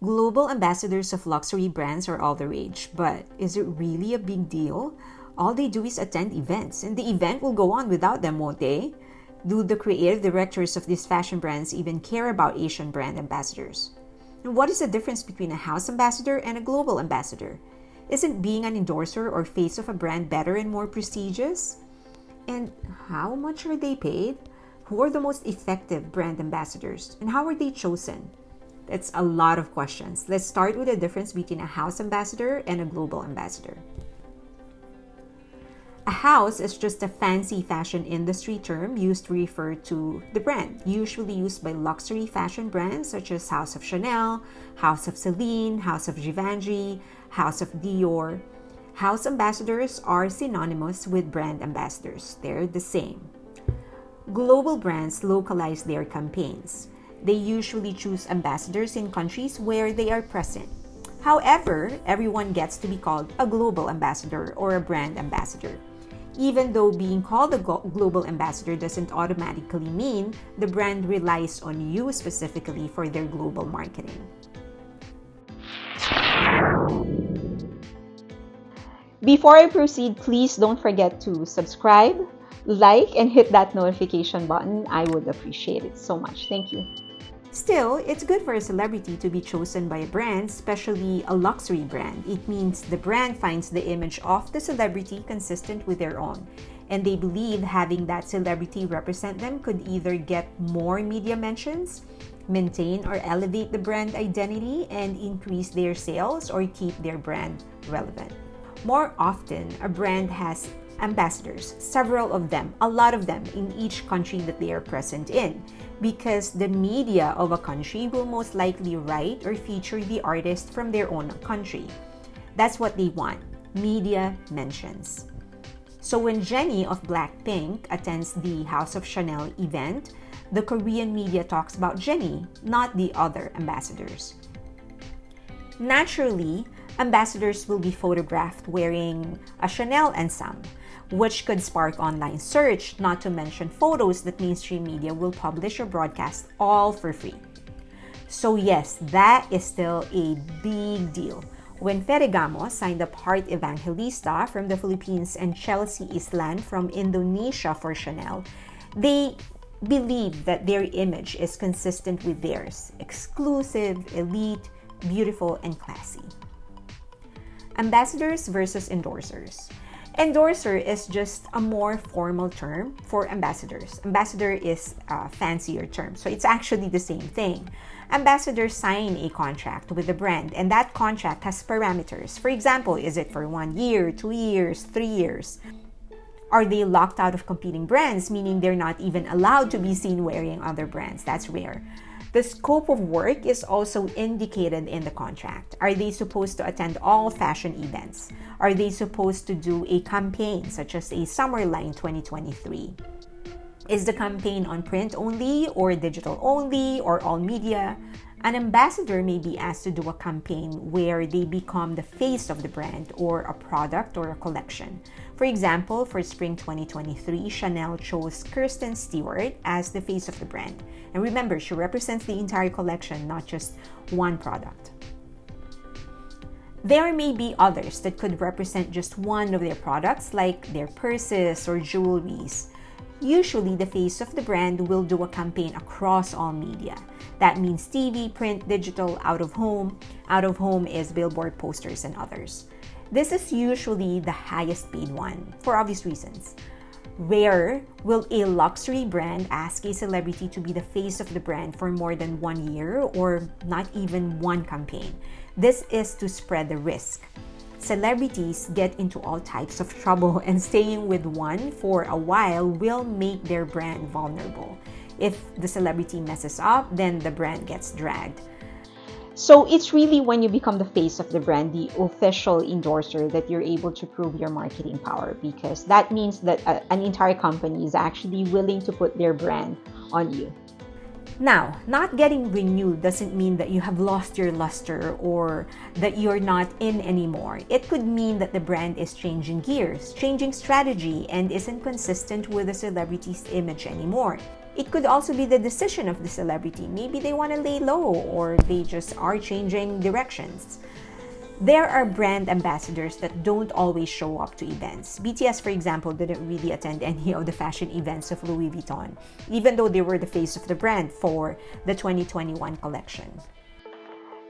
Global ambassadors of luxury brands are all the rage, but is it really a big deal? All they do is attend events, and the event will go on without them, won't they? Do the creative directors of these fashion brands even care about Asian brand ambassadors? And what is the difference between a house ambassador and a global ambassador? Isn't being an endorser or face of a brand better and more prestigious? And how much are they paid? Who are the most effective brand ambassadors? And how are they chosen? That's a lot of questions. Let's start with the difference between a house ambassador and a global ambassador. A house is just a fancy fashion industry term used to refer to the brand, usually used by luxury fashion brands such as House of Chanel, House of Celine, House of Givenchy, House of Dior. House ambassadors are synonymous with brand ambassadors. They're the same. Global brands localize their campaigns. They usually choose ambassadors in countries where they are present. However, everyone gets to be called a global ambassador or a brand ambassador, even though being called a global ambassador doesn't automatically mean the brand relies on you specifically for their global marketing. Before I proceed, please don't forget to subscribe, like, and hit that notification button. I would appreciate it so much. Thank you. Still, it's good for a celebrity to be chosen by a brand, especially a luxury brand. It means the brand finds the image of the celebrity consistent with their own, and they believe having that celebrity represent them could either get more media mentions, maintain or elevate the brand identity, and increase their sales or keep their brand relevant. More often, a brand has ambassadors, several of them, a lot of them in each country that they are present in, because the media of a country will most likely write or feature the artist from their own country. That's what they want, media mentions. So when Jennie of Blackpink attends the House of Chanel event, the Korean media talks about Jennie, not the other ambassadors. Naturally, ambassadors will be photographed wearing a Chanel ensemble, which could spark online search, not to mention photos that mainstream media will publish or broadcast all for free. So yes, that is still a big deal. When Ferragamo signed up Heart Evangelista from the Philippines and Chelsea Island from Indonesia for Chanel, they believe that their image is consistent with theirs, exclusive, elite, beautiful, and classy. Ambassadors versus endorsers. Endorser is just a more formal term for ambassadors. Ambassador is a fancier term, so it's actually the same thing. Ambassadors sign a contract with the brand, and that contract has parameters. For example, is it for 1 year, 2 years, 3 years? Are they locked out of competing brands, meaning they're not even allowed to be seen wearing other brands? That's rare. The scope of work is also indicated in the contract. Are they supposed to attend all fashion events? Are they supposed to do a campaign such as a Summer Line 2023? Is the campaign on print only or digital only or all media? An ambassador may be asked to do a campaign where they become the face of the brand or a product or a collection. For example, for Spring 2023, Chanel chose Kristen Stewart as the face of the brand. And remember, she represents the entire collection, not just one product. There may be others that could represent just one of their products, like their purses or jewelries. Usually, the face of the brand will do a campaign across all media. That means TV, print, digital, out of home. Out of home is billboard, posters, and others. This is usually the highest paid one, for obvious reasons. Rare will a luxury brand ask a celebrity to be the face of the brand for more than 1 year or not even one campaign. This is to spread the risk. Celebrities get into all types of trouble, and staying with one for a while will make their brand vulnerable. If the celebrity messes up, then the brand gets dragged. So it's really when you become the face of the brand, the official endorser, that you're able to prove your marketing power, because that means that an entire company is actually willing to put their brand on you. Now, not getting renewed doesn't mean that you have lost your luster or that you're not in anymore. It could mean that the brand is changing gears, changing strategy, and isn't consistent with the celebrity's image anymore. It could also be the decision of the celebrity. Maybe they want to lay low or they just are changing directions. There are brand ambassadors that don't always show up to events. BTS, for example, didn't really attend any of the fashion events of Louis Vuitton, even though they were the face of the brand for the 2021 collection.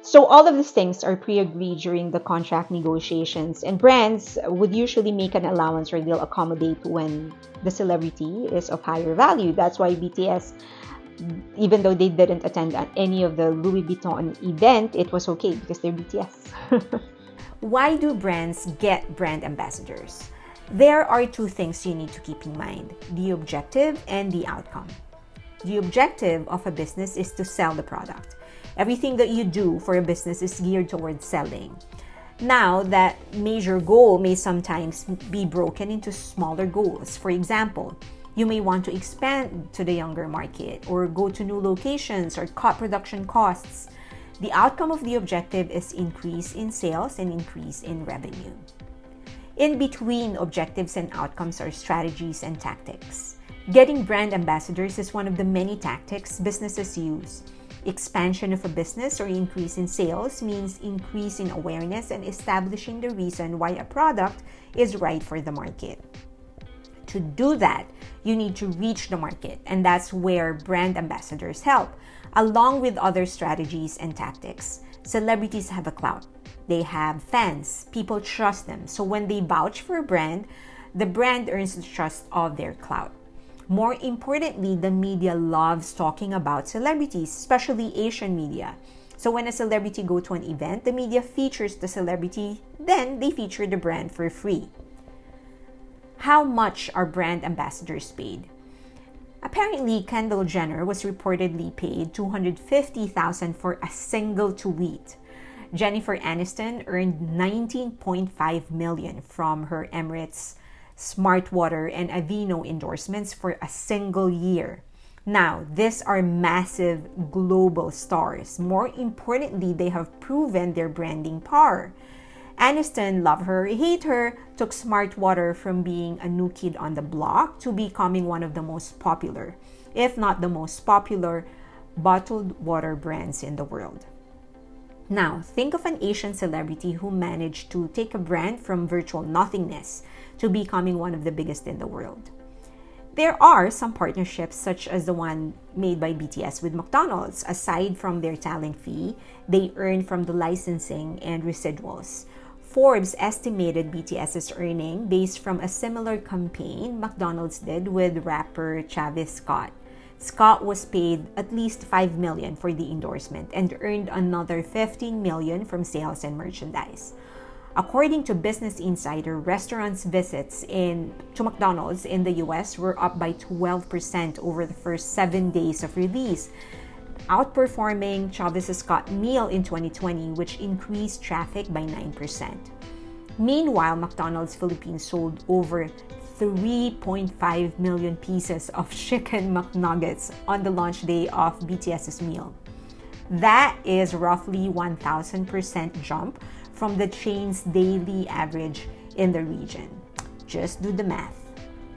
So all of these things are pre-agreed during the contract negotiations, and brands would usually make an allowance or they'll accommodate when the celebrity is of higher value. That's why BTS, even though they didn't attend any of the Louis Vuitton event, it was okay because they're BTS. Why do brands get brand ambassadors? There are two things you need to keep in mind: the objective and the outcome. The objective of a business is to sell the product. Everything that you do for a business is geared towards selling. Now, that major goal may sometimes be broken into smaller goals. For example, you may want to expand to the younger market or go to new locations or cut production costs. The outcome of the objective is increase in sales and increase in revenue. In between objectives and outcomes are strategies and tactics. Getting brand ambassadors is one of the many tactics businesses use. Expansion of a business or increase in sales means increase in awareness and establishing the reason why a product is right for the market. To do that, you need to reach the market, and that's where brand ambassadors help, along with other strategies and tactics. Celebrities have a clout. They have fans. People trust them. So when they vouch for a brand, the brand earns the trust of their clout. More importantly, the media loves talking about celebrities, especially Asian media. So when a celebrity goes to an event, the media features the celebrity, then they feature the brand for free. How much are brand ambassadors paid? Apparently, Kendall Jenner was reportedly paid $250,000 for a single tweet. Jennifer Aniston earned $19.5 million from her Emirates Smart Water and Aveeno endorsements for a single year. Now, these are massive global stars. More importantly, they have proven their branding power. Aniston, love her or hate her, took Smart Water from being a new kid on the block to becoming one of the most popular, if not the most popular, bottled water brands in the world. Now, think of an Asian celebrity who managed to take a brand from virtual nothingness to becoming one of the biggest in the world. There are some partnerships, such as the one made by BTS with McDonald's. Aside from their talent fee, they earn from the licensing and residuals. Forbes estimated BTS's earning based from a similar campaign McDonald's did with rapper Travis Scott. Scott was paid at least $5 million for the endorsement and earned another $15 million from sales and merchandise. According to Business Insider, restaurants' visits to McDonald's in the US were up by 12% over the first 7 days of release, outperforming Travis Scott meal in 2020, which increased traffic by 9%. Meanwhile, McDonald's Philippines sold over 3.5 million pieces of chicken McNuggets on the launch day of BTS's meal. That is roughly 1,000% jump from the chain's daily average in the region. Just do the math.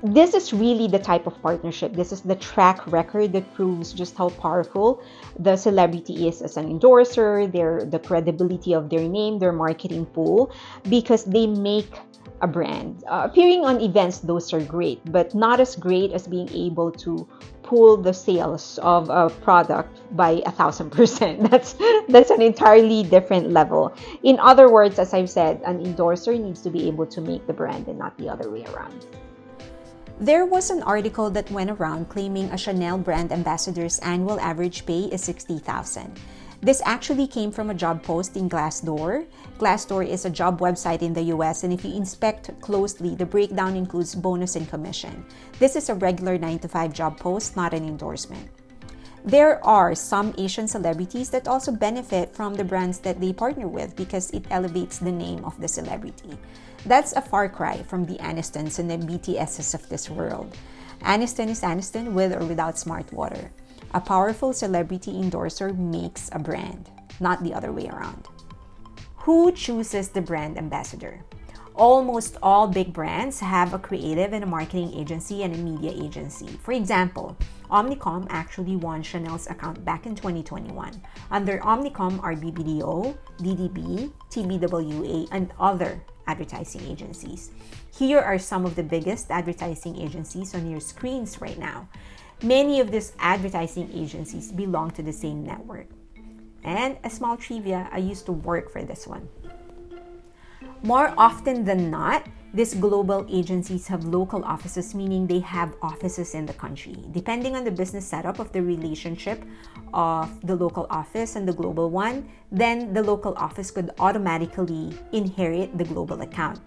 This is really the type of partnership. This is the track record that proves just how powerful the celebrity is as an endorser, the credibility of their name, their marketing pool, because they make a brand. Appearing on events, those are great, but not as great as being able to pull the sales of a product by 1,000%. That's an entirely different level. In other words, as I've said, an endorser needs to be able to make the brand and not the other way around. There was an article that went around claiming a Chanel brand ambassador's annual average pay is $60,000. This actually came from a job post in Glassdoor. Glassdoor is a job website in the US, and if you inspect closely, the breakdown includes bonus and commission. This is a regular 9-to-5 job post, not an endorsement. There are some Asian celebrities that also benefit from the brands that they partner with because it elevates the name of the celebrity. That's a far cry from the Anistons and the BTSs of this world. Aniston is Aniston with or without Smart Water. A powerful celebrity endorser makes a brand, not the other way around. Who chooses the brand ambassador? Almost all big brands have a creative and a marketing agency and a media agency. For example, Omnicom actually won Chanel's account back in 2021. Under Omnicom are BBDO, DDB, TBWA, and other advertising agencies. Here are some of the biggest advertising agencies on your screens right now. Many of these advertising agencies belong to the same network. And a small trivia, I used to work for this one. More often than not, these global agencies have local offices, meaning they have offices in the country. Depending on the business setup of the relationship of the local office and the global one, then the local office could automatically inherit the global account.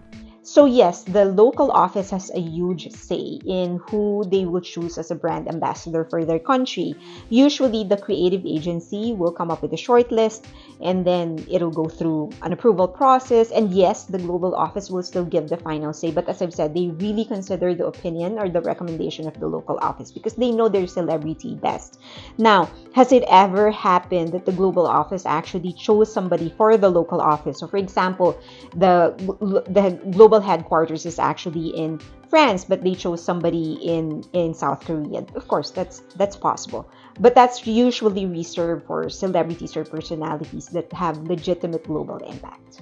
So yes, the local office has a huge say in who they will choose as a brand ambassador for their country. Usually the creative agency will come up with a short list and then it'll go through an approval process. And yes, the global office will still give the final say. But as I've said, they really consider the opinion or the recommendation of the local office because they know their celebrity best. Now, has it ever happened that the global office actually chose somebody for the local office? So for example, the global headquarters is actually in France, but they chose somebody in South Korea. Of course, that's possible, but that's usually reserved for celebrities or personalities that have legitimate global impact.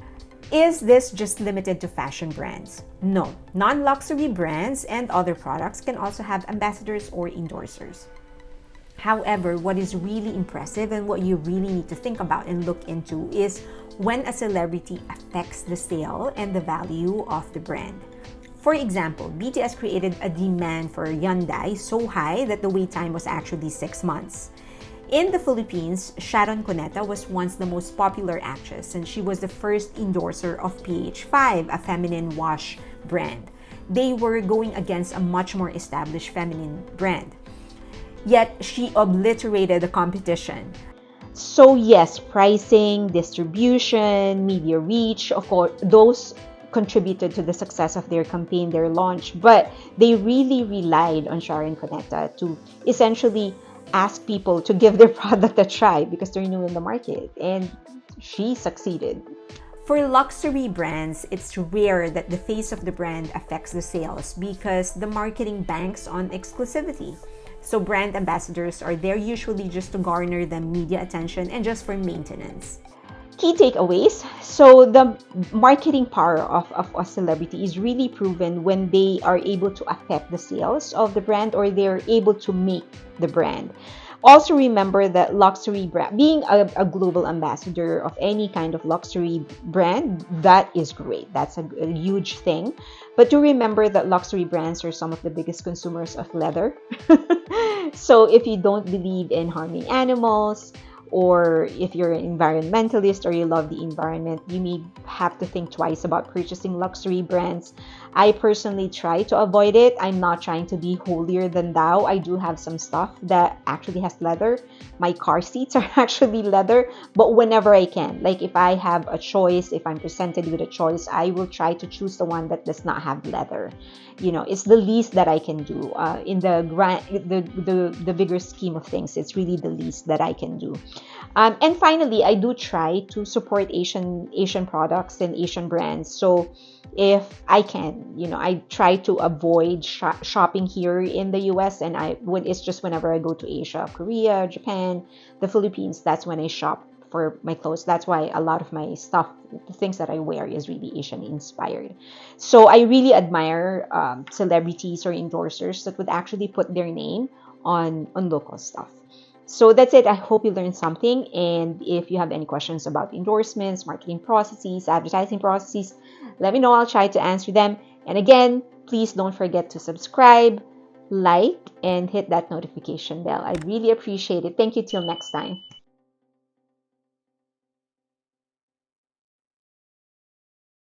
Is this just limited to fashion brands? No, non-luxury brands and other products can also have ambassadors or endorsers. However, what is really impressive and what you really need to think about and look into is when a celebrity affects the sale and the value of the brand. For example, BTS created a demand for Hyundai so high that the wait time was actually 6 months. In the Philippines, Sharon Cuneta was once the most popular actress, and she was the first endorser of PH5, a feminine wash brand. They were going against a much more established feminine brand. Yet, she obliterated the competition. So yes, pricing, distribution, media reach, of course, those contributed to the success of their campaign, their launch, but they really relied on Sharon Cuneta to essentially ask people to give their product a try because they're new in the market, and she succeeded. For luxury brands, it's rare that the face of the brand affects the sales because the marketing banks on exclusivity. So brand ambassadors are there usually just to garner the media attention and just for maintenance. Key takeaways. So the marketing power of a celebrity is really proven when they are able to affect the sales of the brand or they're able to make the brand. Also remember that luxury brand, being a global ambassador of any kind of luxury brand, that is great. That's a huge thing. But to remember that luxury brands are some of the biggest consumers of leather. So if you don't believe in harming animals, or if you're an environmentalist or you love the environment, you may have to think twice about purchasing luxury brands. I personally try to avoid it. I'm not trying to be holier than thou. I do have some stuff that actually has leather. My car seats are actually leather, but whenever I can, like if I have a choice, if I'm presented with a choice, I will try to choose the one that does not have leather. You know, it's the least that I can do. In the bigger scheme of things, it's really the least that I can do. And finally, I do try to support Asian products and Asian brands. So if I can, I try to avoid shopping here in the US, and it's just whenever I go to Asia, Korea, Japan, the Philippines, that's when I shop for my clothes. That's why a lot of my stuff, the things that I wear, is really Asian inspired. So I really admire celebrities or endorsers that would actually put their name on local stuff. So that's it. I hope you learned something. And if you have any questions about endorsements, marketing processes, advertising processes, let me know. I'll try to answer them. And again, please don't forget to subscribe, like, and hit that notification bell. I'd really appreciate it. Thank you till next time.